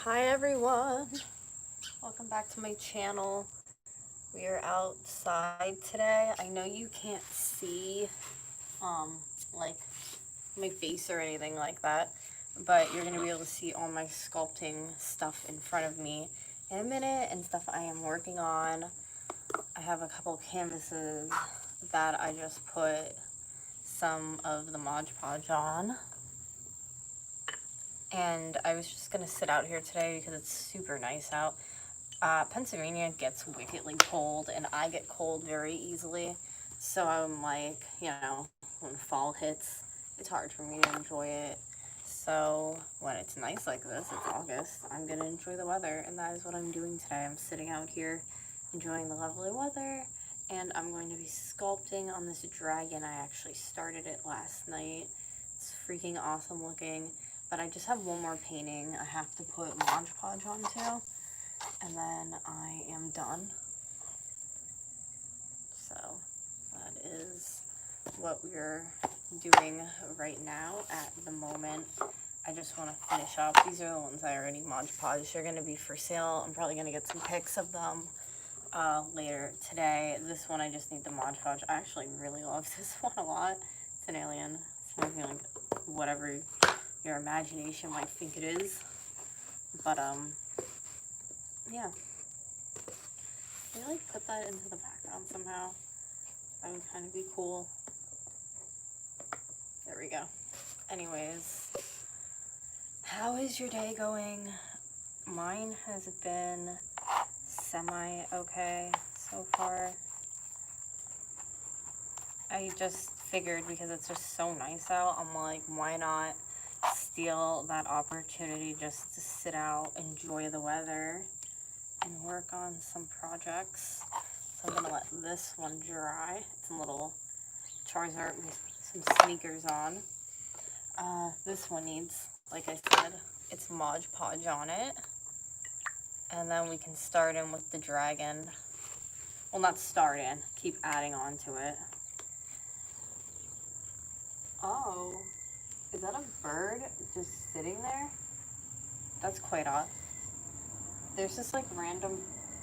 Hi everyone, welcome back to my channel. We are outside today. I know you can't see like my face or anything like that, but you're gonna be able to see all my sculpting stuff in front of me in a minute and stuff I am working on. I have a couple canvases that I just put some of the Mod Podge on. And I was just gonna sit out here today because it's super nice out. Pennsylvania gets wickedly cold and I get cold very easily. So I'm like, when fall hits, it's hard for me to enjoy it. So when it's nice like this, it's August, I'm gonna enjoy the weather, and that is what I'm doing today. I'm sitting out here enjoying the lovely weather, and I'm going to be sculpting on this dragon. I actually started it last night. It's freaking awesome looking. But I just have one more painting I have to put Mod Podge onto, and then I am done. So that is what we're doing right now at the moment. I just want to finish up. These are the ones I already Mod Podge. They're going to be for sale. I'm probably going to get some pics of them later today. This one I just need the Mod Podge. I actually really love this one a lot. It's an alien. It's making like whatever your imagination might think it is, but yeah, maybe like put that into the background somehow. That would kind of be cool. There we go. Anyways, how is your day going? Mine has been semi-okay so far. I just figured, because it's just so nice out, I'm like, why not steal that opportunity just to sit out, enjoy the weather, and work on some projects. So I'm gonna let this one dry. It's a little Charizard with some sneakers on. This one needs, like I said, it's Mod Podge on it. And then we can start in with the dragon. Well, not start in, keep adding on to it. Oh. Is that a bird just sitting there? That's quite odd. There's this like random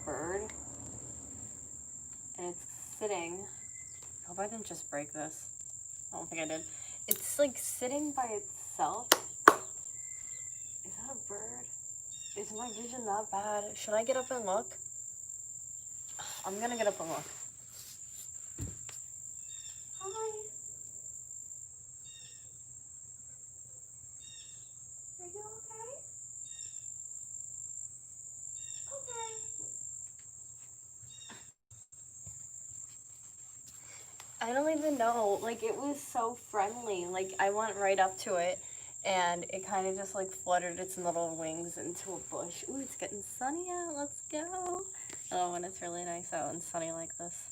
bird, and it's sitting. I hope I didn't just break this. I don't think I did. It's like sitting by itself. Is that a bird? Is my vision that bad? Should I get up and look? I'm gonna get up and look. Hi. Are you okay? Okay. I don't even know. Like, it was so friendly. Like, I went right up to it, and it kind of just, like, fluttered its little wings into a bush. Ooh, it's getting sunny out. Let's go. Oh, when it's really nice out and sunny like this.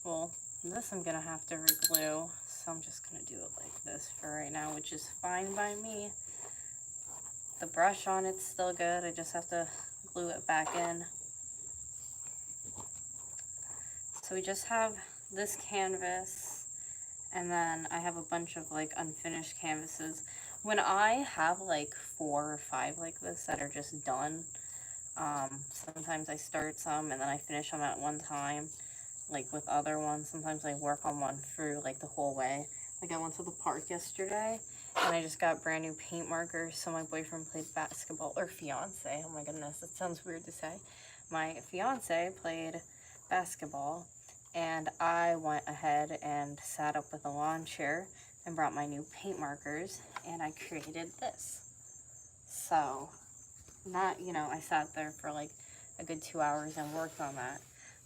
Well, this I'm going to have to re-glue, so I'm just going to do it like this for right now, which is fine by me. The brush on it's still good. I just have to glue it back in. So we just have this canvas, and then I have a bunch of like unfinished canvases. When I have like 4 or 5 like this that are just done, sometimes I start some and then I finish them at one time, like with other ones. Sometimes I work on one through like the whole way. Like I went to the park yesterday and I just got brand new paint markers. So my boyfriend played basketball, or fiance, oh my goodness, that sounds weird to say. My fiance played basketball, and I went ahead and sat up with a lawn chair and brought my new paint markers, and I created this. So, not, I sat there for like a good 2 hours and worked on that.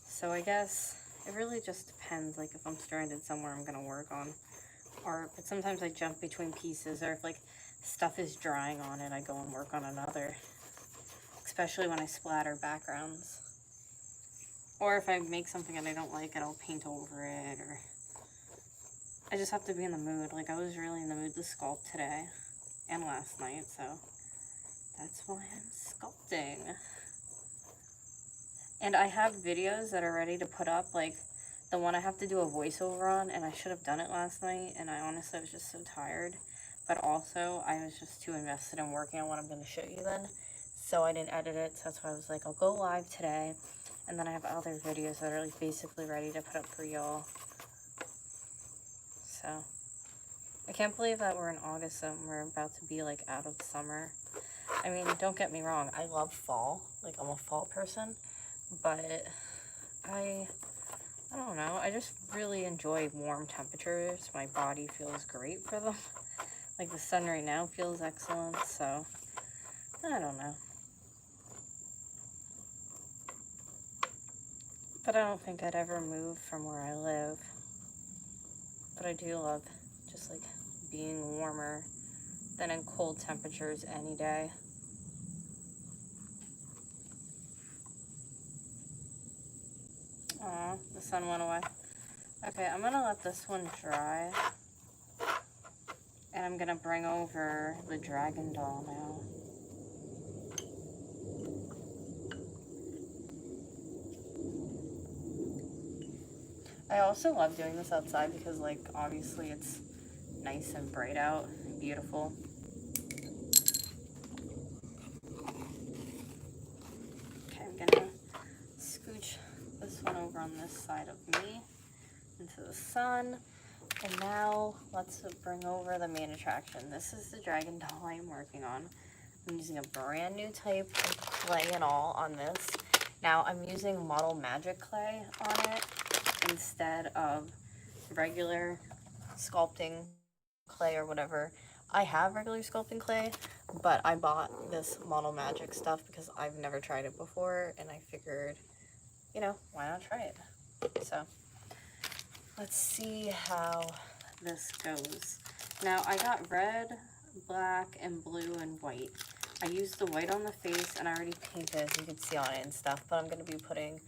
So I guess it really just depends, like if I'm stranded somewhere I'm gonna work on art, but sometimes I jump between pieces, or if like stuff is drying on it, I go and work on another, especially when I splatter backgrounds. Or if I make something and I don't like it, I'll paint over it, or I just have to be in the mood. Like, I was really in the mood to sculpt today and last night, so that's why I'm sculpting. And I have videos that are ready to put up, like the one I have to do a voiceover on, and I should have done it last night, and I honestly was just so tired. But also, I was just too invested in working on what I'm going to show you then so I didn't edit it. So that's why I was like, I'll go live today. And then I have other videos that are like basically ready to put up for y'all. So I can't believe that we're in August and we're about to be like out of summer. I mean, don't get me wrong, I love fall. Like, I'm a fall person, but I don't know, I just really enjoy warm temperatures. My body feels great for them. Like, the sun right now feels excellent, so I don't know. But I don't think I'd ever move from where I live. But I do love just like being warmer than in cold temperatures any day. Aw, the sun went away. Okay, I'm gonna let this one dry. And I'm gonna bring over the dragon doll now. I also love doing this outside because, like, obviously it's nice and bright out, beautiful. Okay, I'm gonna scooch this one over on this side of me into the sun. And now let's bring over the main attraction. This is the dragon doll I'm working on. I'm using a brand new type of clay and all on this. Now I'm using Model Magic clay on it instead of regular sculpting clay or whatever. I have regular sculpting clay, but I bought this Model Magic stuff because I've never tried it before, and I figured, you know, why not try it? So let's see how this goes. Now I got red, black, and blue and white. I used the white on the face and I already painted, as you can see on it and stuff, but I'm going to be putting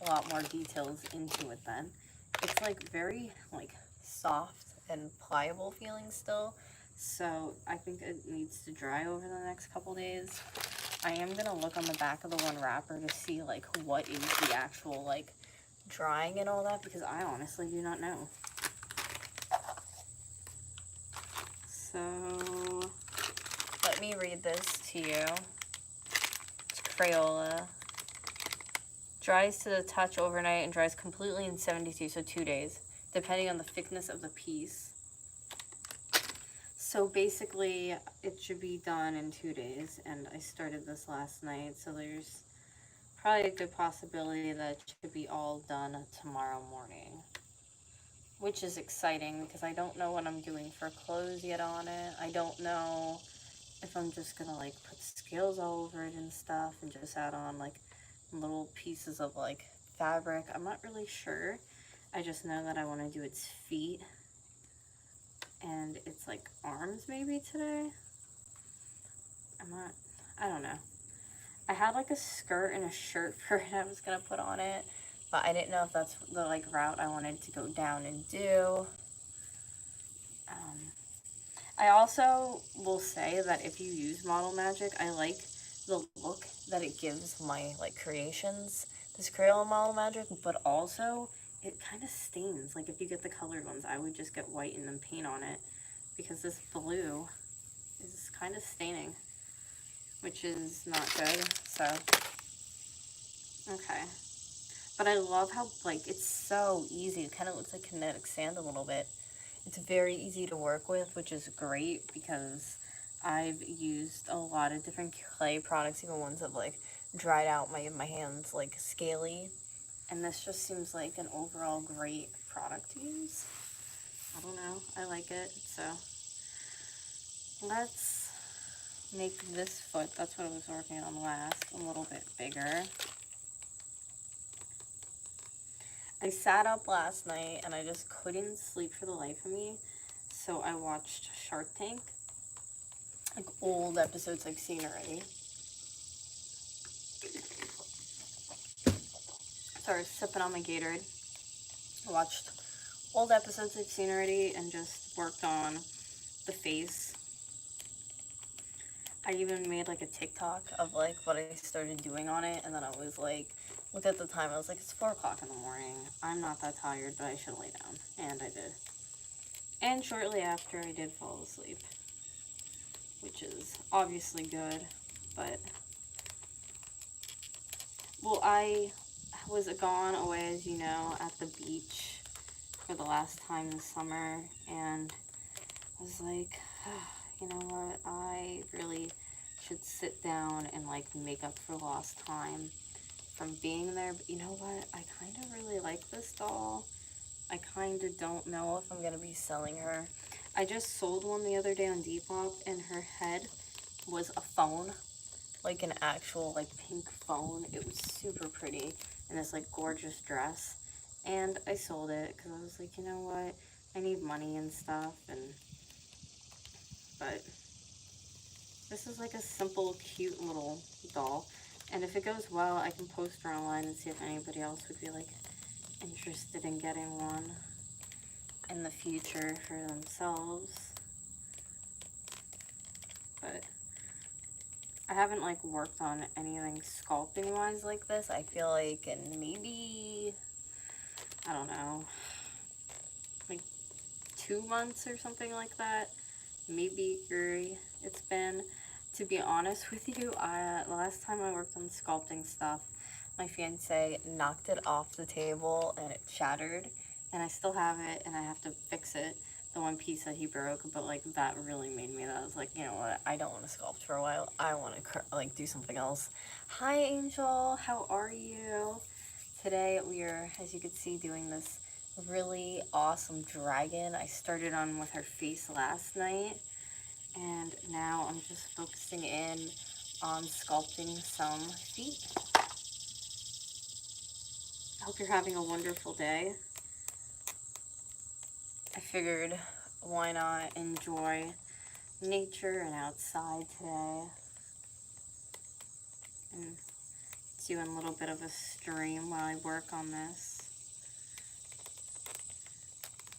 a lot more details into it then. It's like very like soft and pliable feeling still, so I think it needs to dry over the next couple days. I am going to look on the back of the one wrapper to see like what is the actual like drying and all that, because I honestly do not know. So let me read this to you. It's Crayola. Dries to the touch overnight and dries completely in 72, so 2 days, depending on the thickness of the piece. So basically, it should be done in 2 days, and I started this last night, so there's probably a good possibility that it should be all done tomorrow morning. Which is exciting, because I don't know what I'm doing for clothes yet on it. I don't know if I'm just gonna like put scales all over it and stuff, and just add on like little pieces of like fabric. I'm not really sure. I just know that I want to do its feet and its like arms maybe today. I don't know. I had like a skirt and a shirt for it I was gonna put on it, but I didn't know if that's the like route I wanted to go down and do. I also will say that if you use Model Magic, I like the look that it gives my like creations, this Crayola Model Magic, but also it kind of stains. Like if you get the colored ones, I would just get white and then paint on it, because this blue is kind of staining, which is not good. So okay, but I love how like it's so easy. It kind of looks like kinetic sand a little bit. It's very easy to work with, which is great, because I've used a lot of different clay products, even ones that like dried out my hands like scaly, and this just seems like an overall great product to use. I don't know, I like it. So let's make this foot, that's what I was working on last, a little bit bigger. I sat up last night and I just couldn't sleep for the life of me, so I watched Shark Tank, like old episodes I've seen already. So I was sipping on my Gatorade. I watched old episodes I've seen already and just worked on the face. I even made like a TikTok of like what I started doing on it, and then I was like, look at the time, I was like, it's 4 o'clock in the morning. I'm not that tired, but I should lay down. And I did. And shortly after, I did fall asleep, which is obviously good, but Well, I was gone away, as you know, at the beach for the last time this summer, and I was like, you know what, I really should sit down and like make up for lost time from being there. But you know what, I kind of really like this doll. I kind of don't know if I'm going to be selling her. I just sold one the other day on Depop, and her head was a phone, like an actual like pink phone. It was super pretty in this like gorgeous dress, and I sold it because I was like, you know what, I need money and stuff. And but this is like a simple cute little doll, and if it goes well, I can post her online and see if anybody else would be like interested in getting one in the future for themselves. But I haven't like worked on anything sculpting wise like this. I feel like in maybe, I don't know, like 2 months or something like that. Maybe 3 it's been. To be honest with you, the last time I worked on sculpting stuff, my fiance knocked it off the table and it shattered, and I still have it and I have to fix it, the one piece that he broke. But like that really made me, that I was like, you know what, I don't want to sculpt for a while. I want to like do something else. Hi Angel, how are you? Today we are, as you can see, doing this really awesome dragon. I started on with her face last night, and now I'm just focusing in on sculpting some feet. I hope you're having a wonderful day. I figured, why not enjoy nature and outside today, and doing a little bit of a stream while I work on this.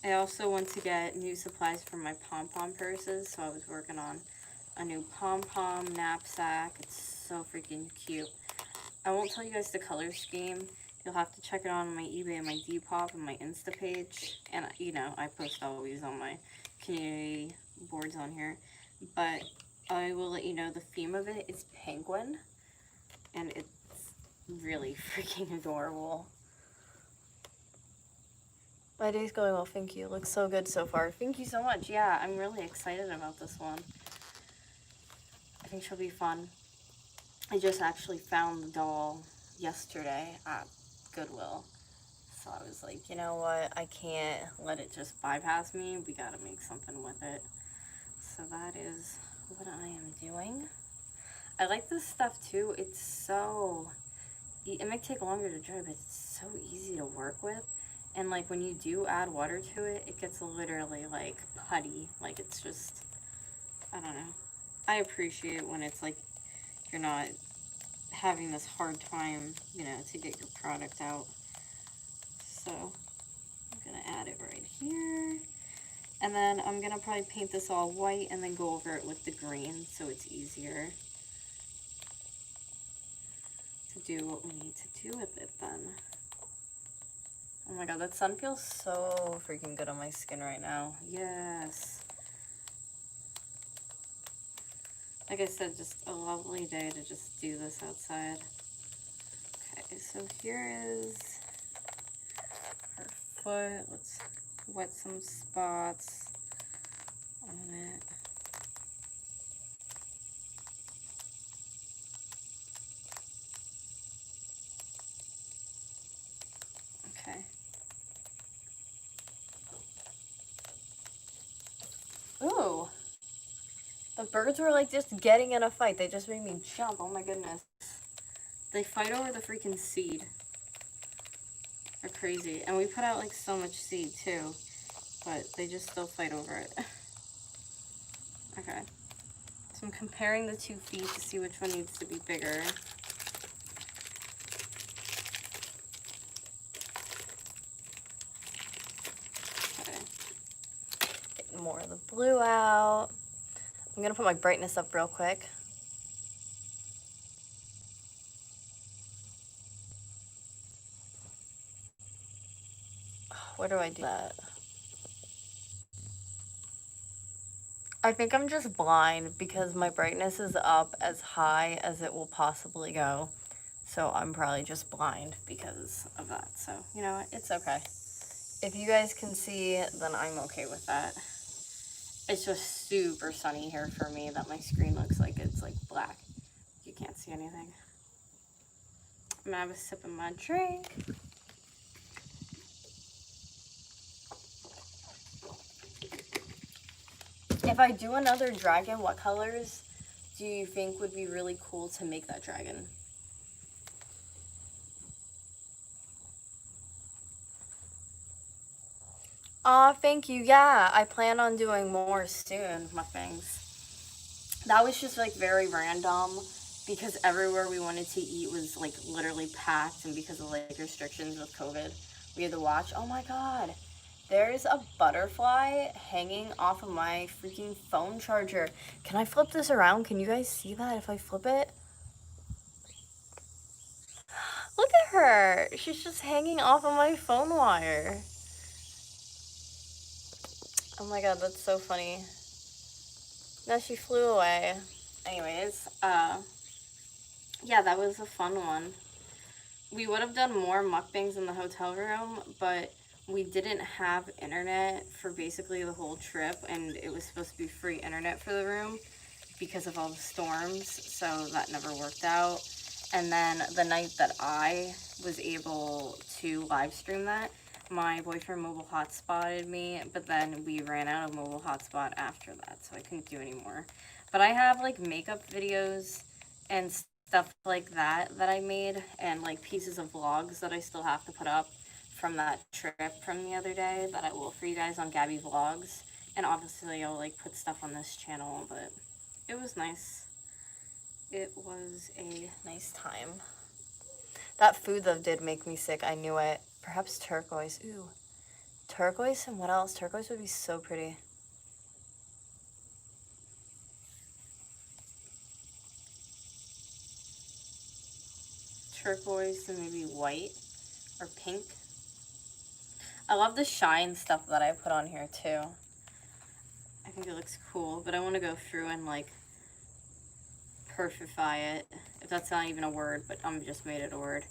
I also want to get new supplies for my pom-pom purses, so I was working on a new pom-pom knapsack. It's so freaking cute. I won't tell you guys the color scheme. You'll have to check it on my eBay and my Depop and my Insta page. And, you know, I post always on my community boards on here. But I will let you know the theme of it is penguin. And it's really freaking adorable. My day's going well, thank you. Looks so good so far. Thank you so much. Yeah, I'm really excited about this one. I think she'll be fun. I just actually found the doll yesterday at Goodwill. So I was like, you know what? I can't let it just bypass me. We gotta make something with it. So that is what I am doing. I like this stuff too. It's so, it might take longer to dry, but it's so easy to work with. And like when you do add water to it, it gets literally like putty. Like it's just, I don't know. I appreciate when it's like you're not having this hard time, you know, to get your product out. So I'm gonna add it right here. And then I'm gonna probably paint this all white and then go over it with the green so it's easier to do what we need to do with it then. Oh my god, that sun feels so freaking good on my skin right now. Yes. Like I said, just a lovely day to just do this outside. Okay, so here is her foot. Let's wet some spots on it. Okay. Ooh. The birds were like just getting in a fight. They just made me jump. Oh my goodness. They fight over the freaking seed. They're crazy. And we put out like so much seed too. But they just still fight over it. Okay. So I'm comparing the 2 feet to see which one needs to be bigger. Okay. Getting more of the blue out. I'm gonna put my brightness up real quick. Where do I do that? I think I'm just blind because my brightness is up as high as it will possibly go. So I'm probably just blind because of that. So, you know what? It's okay. If you guys can see, then I'm okay with that. It's just super sunny here for me that my screen looks like it's like black. You can't see anything. I'm gonna have a sip of my drink. If I do another dragon, what colors do you think would be really cool to make that dragon? Aw, thank you. Yeah, I plan on doing more soon, mukbangs. That was just like very random because everywhere we wanted to eat was like literally packed, and because of like restrictions with COVID, we had to watch. Oh my god, there's a butterfly hanging off of my freaking phone charger. Can I flip this around? Can you guys see that if I flip it? Look at her. She's just hanging off of my phone wire. Oh my god, that's so funny. No, she flew away. Anyways, yeah, that was a fun one. We would have done more mukbangs in the hotel room, but we didn't have internet for basically the whole trip, and it was supposed to be free internet for the room because of all the storms, so that never worked out. And then the night that I was able to live stream that, my boyfriend mobile hotspotted me, but then we ran out of mobile hotspot after that, so I couldn't do anymore. But I have like makeup videos and stuff like that that I made, and like pieces of vlogs that I still have to put up from that trip from the other day that I will for you guys on Gabby Vlogs. And obviously I'll like put stuff on this channel, but it was nice. It was a nice time. That food though did make me sick. I knew it. Perhaps turquoise. Ooh. Turquoise and what else? Turquoise would be so pretty. Turquoise and maybe white or pink. I love the shine stuff that I put on here too. I think it looks cool, but I want to go through and like perfify it, if that's not even a word, but I'm just made it a word.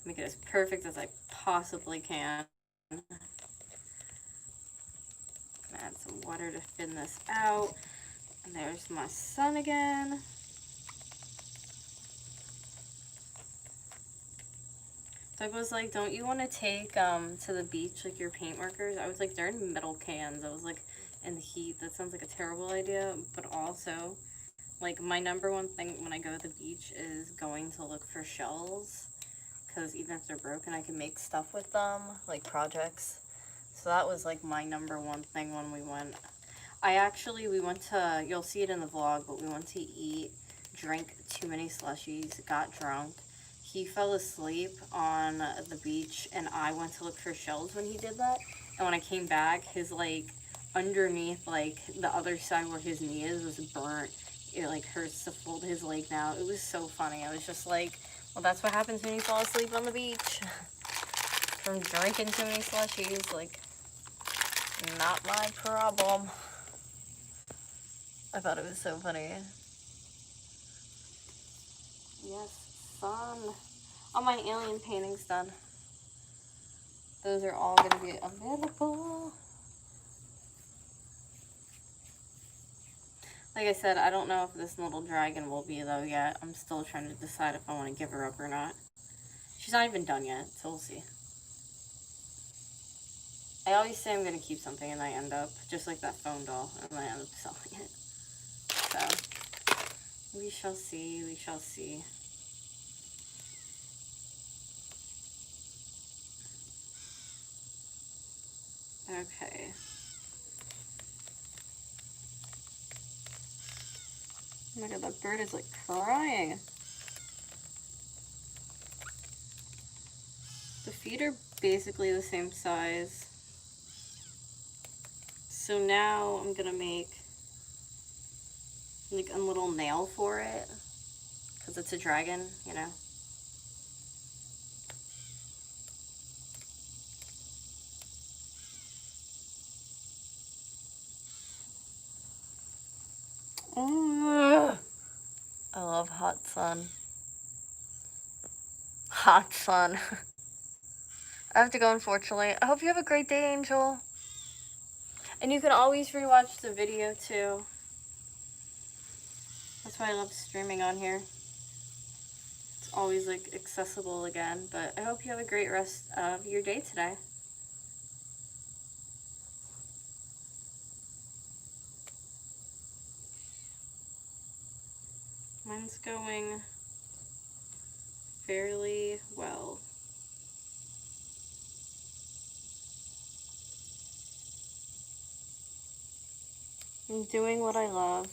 Make it as perfect as I possibly can. Add some water to thin this out. And there's my sun again. Doug was like, don't you want to take to the beach like your paint markers? I was like, they're in metal cans. I was like, in the heat, that sounds like a terrible idea. But also, like, my number one thing when I go to the beach is going to look for shells. Because even if they're broken, I can make stuff with them, like projects. So that was like my number one thing when we went. We went to, you'll see it in the vlog, but we went to eat, drank too many slushies, got drunk. He fell asleep on the beach, and I went to look for shells when he did that. And when I came back, his, like, underneath, like, the other side where his knee is was burnt. It, like, hurts to fold his leg now. It was so funny. I was just like, well, that's what happens when you fall asleep on the beach. From drinking too many slushies, like, not my problem. I thought it was so funny. Yes, sun. All my alien paintings done. Those are all going to be available. Like I said, I don't know if this little dragon will be though yet. I'm still trying to decide if I want to give her up or not. She's not even done yet, so we'll see. I always say I'm going to keep something and I end up, just like that phone doll, and I end up selling it. So, we shall see, we shall see. Okay. Oh my god, that bird is like crying. The feet are basically the same size. So now I'm gonna make like a little nail for it, because it's a dragon, you know. I love hot sun. Hot sun. I have to go, unfortunately. I hope you have a great day, Angel. And you can always rewatch the video, too. That's why I love streaming on here. It's always, like, accessible again. But I hope you have a great rest of your day today. Mine's going fairly well. I'm doing what I love.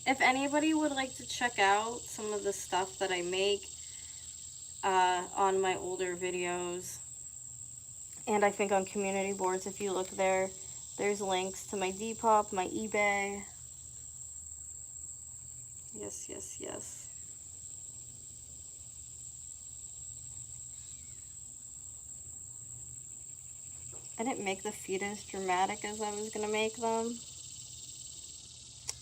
If anybody would like to check out some of the stuff that I make on my older videos, and I think on community boards, if you look there, there's links to my Depop, my eBay. Yes, yes, yes. I didn't make the feet as dramatic as I was going to make them.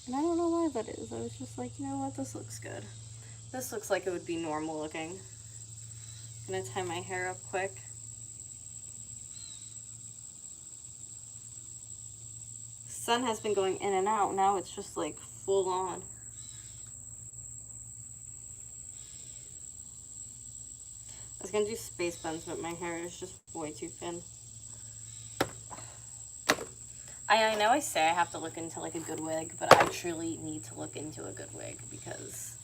And I don't know why that is. I was just like, you know what, this looks good. This looks like it would be normal looking. I'm going to tie my hair up quick. Sun has been going in and out. Now it's just like full on. I was going to do space buns, but my hair is just way too thin. I know I say I have to look into like a good wig, but I truly need to look into a good wig because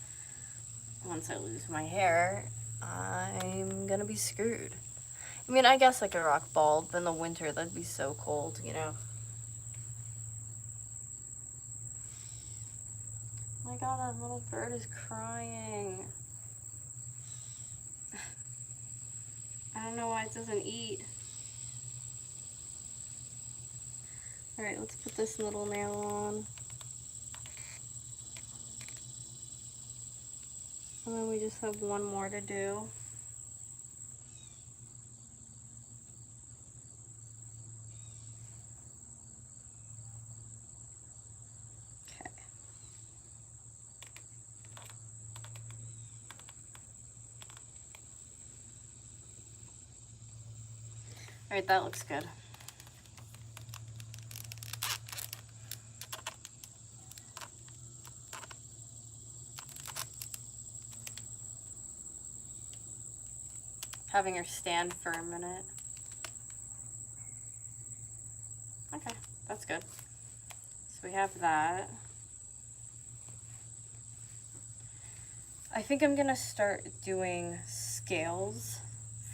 once I lose my hair, I'm gonna be screwed. I mean, I guess I could rock bald, but in the winter that'd be so cold, you know. Oh my god, that little bird is crying. I don't know why it doesn't eat. Alright, let's put this little nail on. And then we just have one more to do. Okay. Alright, that looks good. Having her stand for a minute. Okay, that's good. So we have that. I think I'm gonna start doing scales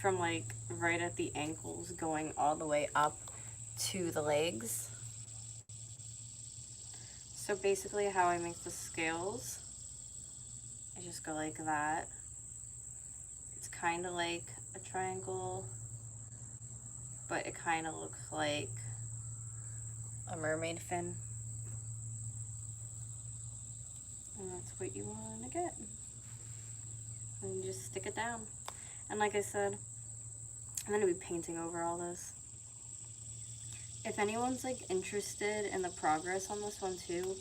from like right at the ankles going all the way up to the legs. So basically how I make the scales, I just go like that. It's kind of like a triangle, but it kind of looks like a mermaid fin. And that's what you want to get. And you just stick it down. And like I said, I'm going to be painting over all this. If anyone's like interested in the progress on this one too,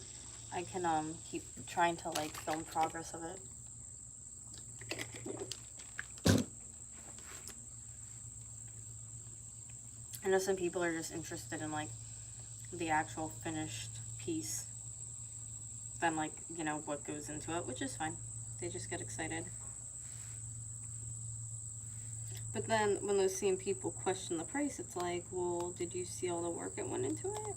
I can keep trying to like film progress of it. I know some people are just interested in like the actual finished piece than like, you know, what goes into it, which is fine. They just get excited. But then when those same people question the price, it's like, well, did you see all the work that went into it?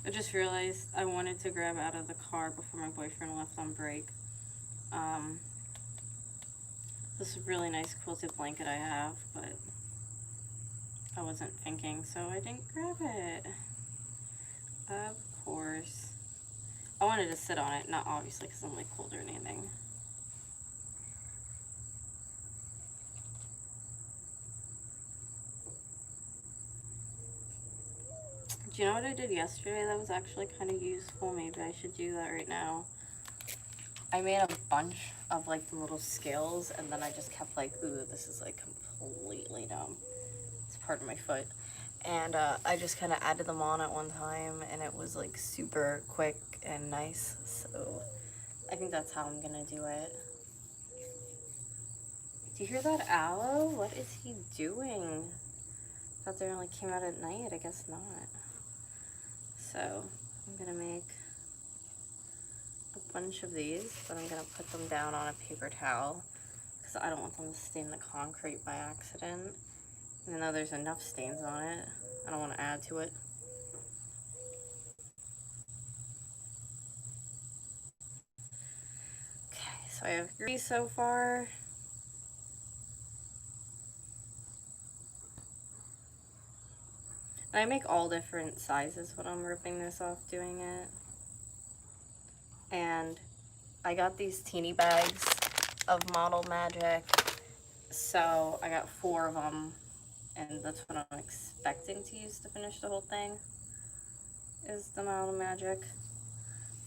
I just realized I wanted to grab out of the car before my boyfriend left on break. This really nice quilted blanket I have, but I wasn't thinking, so I didn't grab it. Of course. I wanted to sit on it, not obviously because I'm like cold or anything. Do you know what I did yesterday that was actually kind of useful? Maybe I should do that right now. I made a bunch of like the little scales, and then I just kept like, ooh, this is like completely dumb. It's part of my foot. And I just kind of added them on at one time, and it was like super quick and nice. So I think that's how I'm gonna do it. Do you hear that owl? What is he doing? Thought they only came out at night. I guess not. So I'm gonna make a bunch of these, but I'm gonna put them down on a paper towel because I don't want them to stain the concrete by accident. Even though there's enough stains on it, I don't want to add to it. Okay, so I have 3 so far. And I make all different sizes when I'm ripping this off doing it. And I got these teeny bags of Model Magic. So I got 4 of them, and that's what I'm expecting to use to finish the whole thing, is the Model Magic.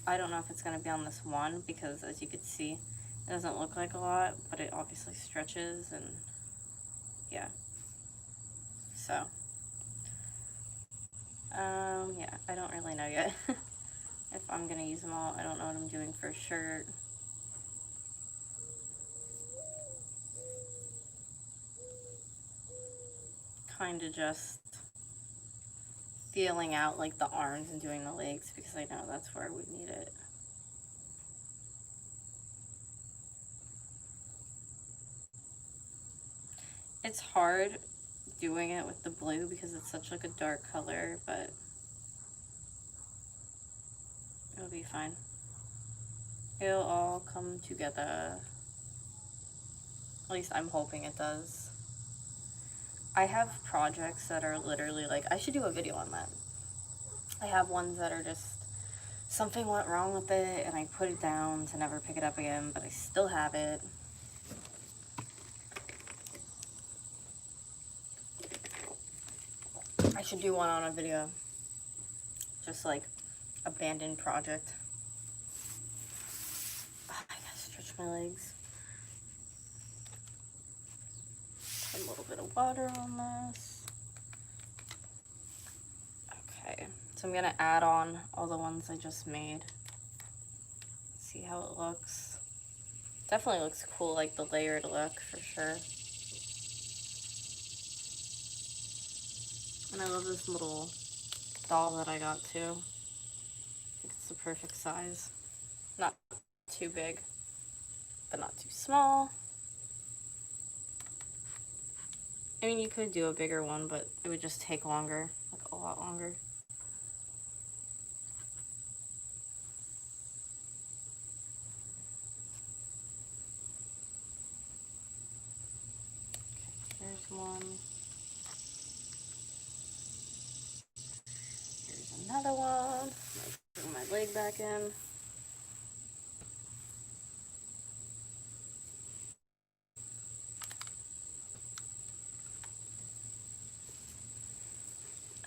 I don't know if it's going to be on this one, because as you can see, it doesn't look like a lot, but it obviously stretches, and yeah. So, yeah, I don't really know yet if I'm going to use them all. I don't know what I'm doing for a shirt. Kind of just feeling out like the arms and doing the legs, because I know that's where I would need it. It's hard doing it with the blue because it's such like a dark color, but it'll be fine. It'll all come together. At least I'm hoping it does. I have projects that are literally like, I should do a video on that. I have ones that are just, something went wrong with it and I put it down to never pick it up again, but I still have it. I should do one on a video. Just like, abandoned project. Oh, I gotta stretch my legs. Put a little bit of water on this. Okay, so I'm gonna add on all the ones I just made. See how it looks. Definitely looks cool, like the layered look for sure. And I love this little doll that I got too. I think it's the perfect size. Not too big, but not too small. I mean, you could do a bigger one, but it would just take longer, like a lot longer. Okay, there's one. Here's another one. Bring my leg back in.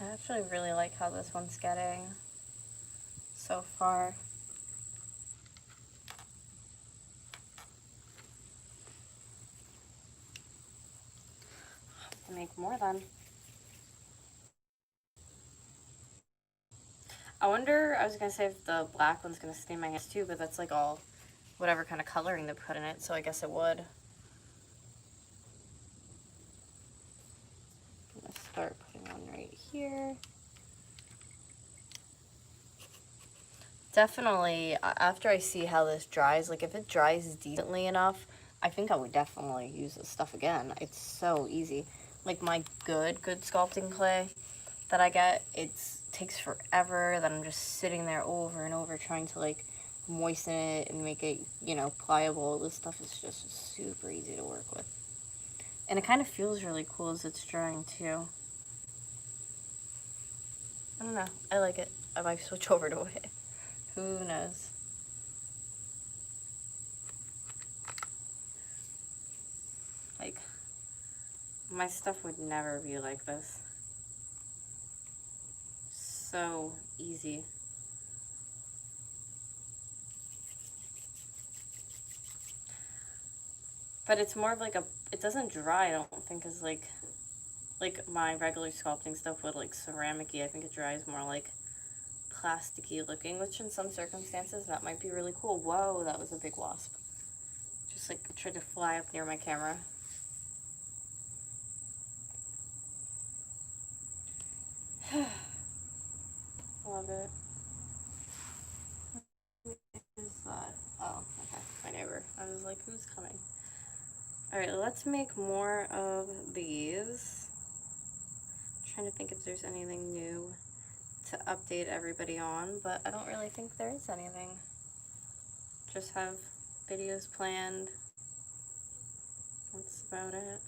I actually really like how this one's getting so far. I'll make more then. I wonder, I was gonna say if the black one's gonna stain my hands too, but that's like all whatever kind of coloring they put in it, so I guess it would. I'm gonna start putting one right here. Definitely, after I see how this dries, like if it dries decently enough, I think I would definitely use this stuff again. It's so easy. Like my good sculpting clay that I get, it takes forever, that I'm just sitting there over and over trying to like moisten it and make it, you know, pliable. This stuff is just super easy to work with. And it kind of feels really cool as it's drying too. I don't know, I like it. I might switch over to it. Who knows? Like, my stuff would never be like this. So easy. But it's more of like a, it doesn't dry, I don't think, as like like my regular sculpting stuff with like ceramic-y, I think it dries more like plasticky looking, which in some circumstances that might be really cool. Whoa, that was a big wasp. Just like tried to fly up near my camera. Love it. Who is that? Oh, okay, my neighbor. I was like, who's coming? Alright, let's make more of these. I'm trying to think if there's anything new to update everybody on, but I don't really think there is anything. Just have videos planned. That's about it.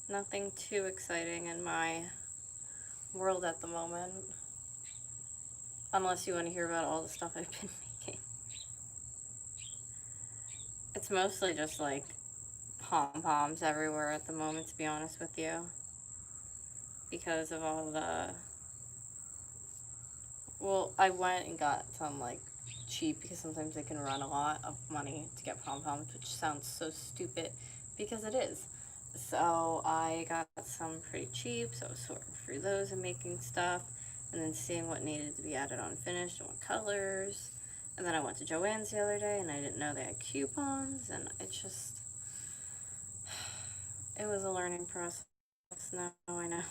Nothing too exciting in my world at the moment. Unless you want to hear about all the stuff I've been making. It's mostly just like pom-poms everywhere at the moment, to be honest with you. Because of all the... Well, I went and got some like cheap, because sometimes they can run a lot of money to get pom-poms, which sounds so stupid because it is. So I got some pretty cheap, so I was sorting through those and making stuff, and then seeing what needed to be added on finished and what colors. And then I went to Joann's the other day and I didn't know they had coupons, and it just, it was a learning process. Now I know.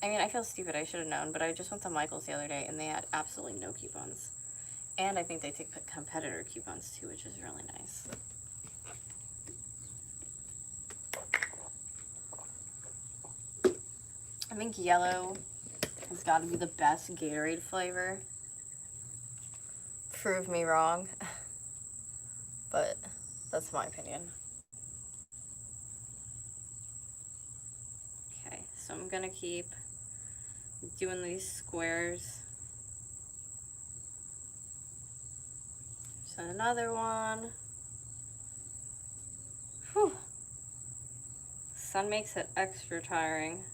I mean, I feel stupid, I should have known, but I just went to Michael's the other day and they had absolutely no coupons. And I think they take competitor coupons too, which is really nice. I think yellow has got to be the best Gatorade flavor. Prove me wrong, but that's my opinion. Okay, so I'm gonna keep doing these squares. There's another one. Whew. Sun makes it extra tiring.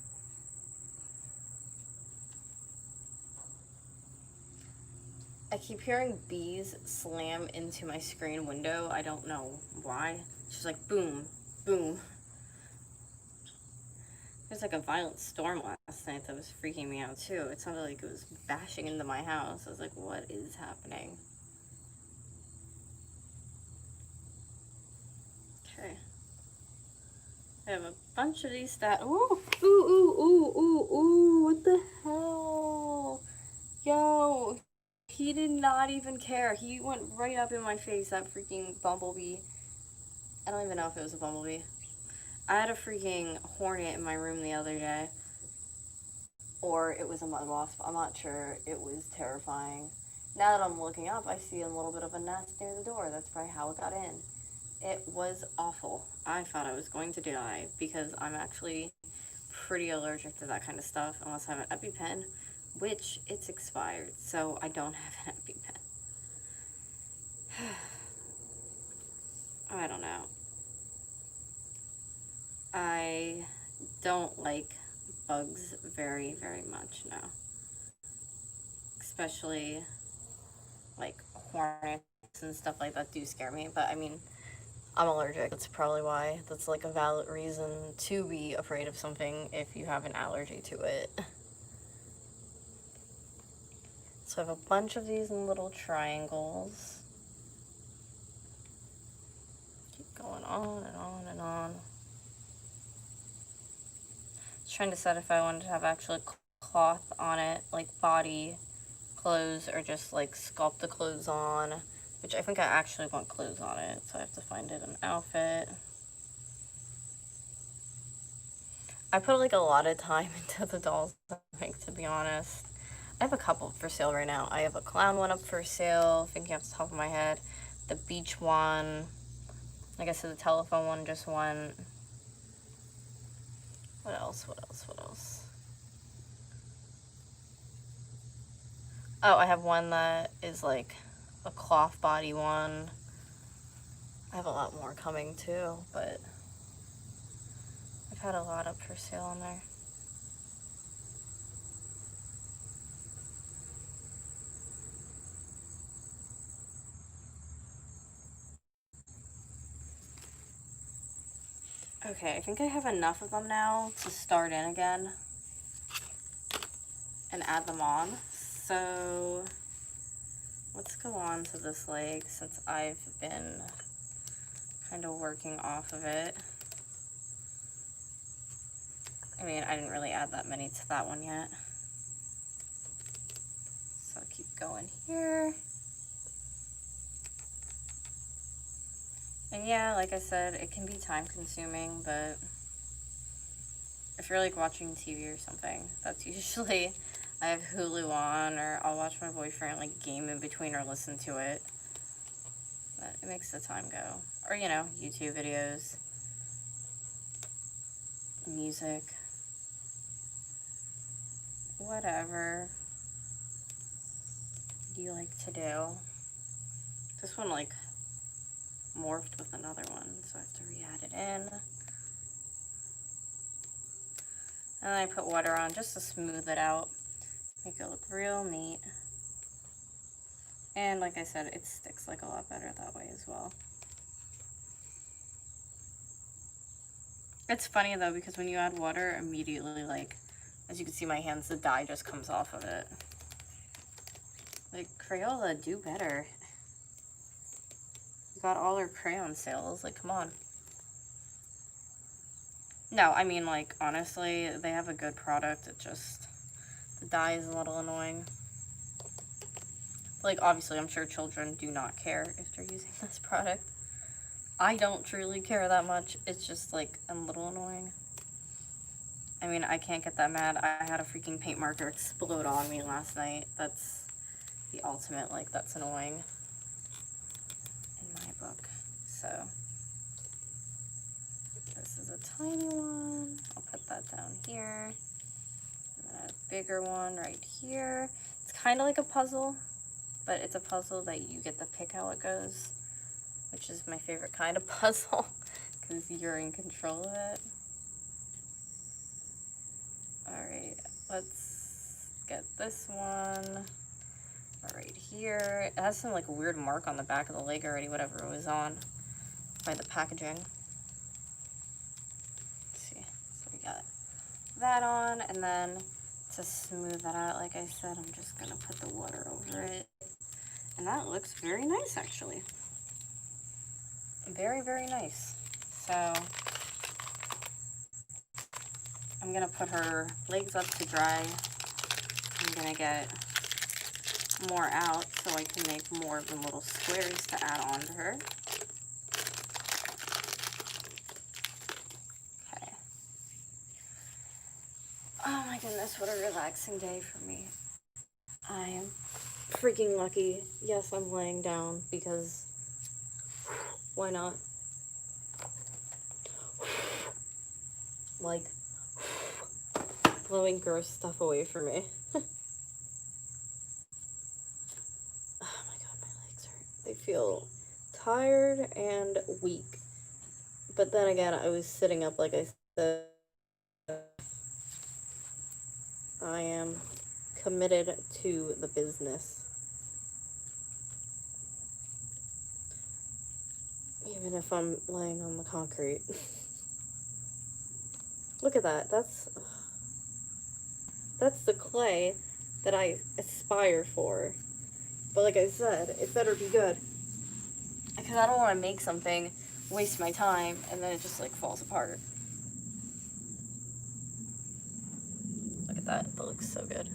I keep hearing bees slam into my screen window. I don't know why. It's just like boom, boom. There's like a violent storm last night that was freaking me out too. It sounded like it was bashing into my house. I was like, what is happening? Okay. I have a bunch of these that, ooh, ooh, ooh, ooh, ooh, ooh, what the hell? Yo, he did not even care. He went right up in my face, that freaking bumblebee. I don't even know if it was a bumblebee. I had a freaking hornet in my room the other day. Or it was a mud wasp. I'm not sure. It was terrifying. Now that I'm looking up, I see a little bit of a nest near the door. That's probably how it got in. It was awful. I thought I was going to die because I'm actually pretty allergic to that kind of stuff unless I have an EpiPen, which it's expired, so I don't have an EpiPen. I don't know. I don't like bugs very, very much now. Especially like hornets and stuff like that do scare me, but I mean, I'm allergic. That's probably why. That's like a valid reason to be afraid of something if you have an allergy to it. So I have a bunch of these in little triangles. Keep going on and on and on. I was trying to decide if I wanted to have actually cloth on it, like body clothes, or just like sculpt the clothes on, which I think I actually want clothes on it, so I have to find it an outfit. I put like a lot of time into the dolls I make, to be honest. I have a couple for sale right now. I have a clown one up for sale, thinking off the top of my head. The beach one. Like I said, the telephone one just went. What else? What else? What else? Oh, I have one that is like a cloth body one. I have a lot more coming too, but I've had a lot up for sale on there. Okay, I think I have enough of them now to start in again and add them on. So let's go on to this leg since I've been kind of working off of it. I mean, I didn't really add that many to that one yet. So keep going here. And yeah, like I said, it can be time consuming, but if you're like watching TV or something, that's usually, I have Hulu on, or I'll watch my boyfriend like game in between or listen to it. But it makes the time go. Or, you know, YouTube videos, music, whatever you like to do. This one like morphed with another one, so I have to re-add it in. And then I put water on just to smooth it out, make it look real neat. And like I said, it sticks like a lot better that way as well. It's funny though, because when you add water, immediately, like, as you can see my hands, the dye just comes off of it. Like, Crayola, do better. You got all her crayon sales, like, come on. No, I mean, like, honestly, they have a good product. It just, the dye is a little annoying. Like, obviously, I'm sure children do not care if they're using this product. I don't truly care that much. It's just, like, a little annoying. I mean, I can't get that mad. I had a freaking paint marker explode on me last night. That's the ultimate, like, that's annoying in my book. So, this is a tiny one. I'll put that down here. And a bigger one right here. It's kind of like a puzzle, but it's a puzzle that you get to pick how it goes, which is my favorite kind of puzzle because you're in control of it. Alright, let's get this one right here. It has some like weird mark on the back of the leg already, whatever it was on by the packaging. Let's see, so we got that on, and then to smooth that out, like I said, I'm just gonna put the water over it. And that looks very nice, actually. Very, very nice. So I'm gonna put her legs up to dry. I'm gonna get more out so I can make more of the little squares to add on to her. Okay. Oh my goodness, what a relaxing day for me. I am freaking lucky. Yes, I'm laying down because why not? Like, blowing gross stuff away from me. Oh my god, my legs hurt. They feel tired and weak. But then again, I was sitting up, like I said. I am committed to the business. Even if I'm laying on the concrete. Look at that. That's the clay that I aspire for. But like I said, it better be good. Because I don't want to make something, waste my time, and then it just like falls apart. Look at that. That looks so good.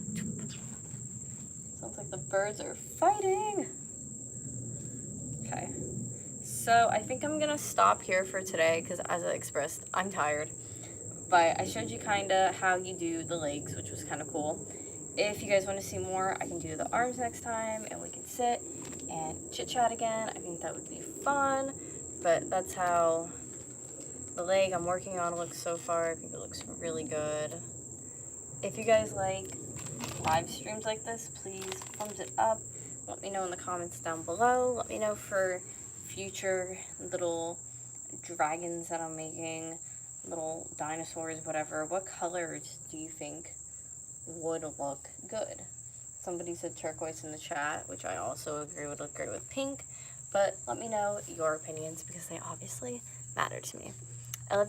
Sounds like the birds are fighting. Okay. So I think I'm going to stop here for today because as I expressed, I'm tired. But I showed you kind of how you do the legs, which was kind of cool. If you guys want to see more, I can do the arms next time, and we can sit and chit-chat again. I think that would be fun. But that's how the leg I'm working on looks so far. I think it looks really good. If you guys like live streams like this, please thumbs it up. Let me know in the comments down below. Let me know for future little dragons that I'm making, little dinosaurs, whatever. What colors do you think would look good? Somebody said turquoise in the chat, which I also agree would look great with pink, but let me know your opinions because they obviously matter to me.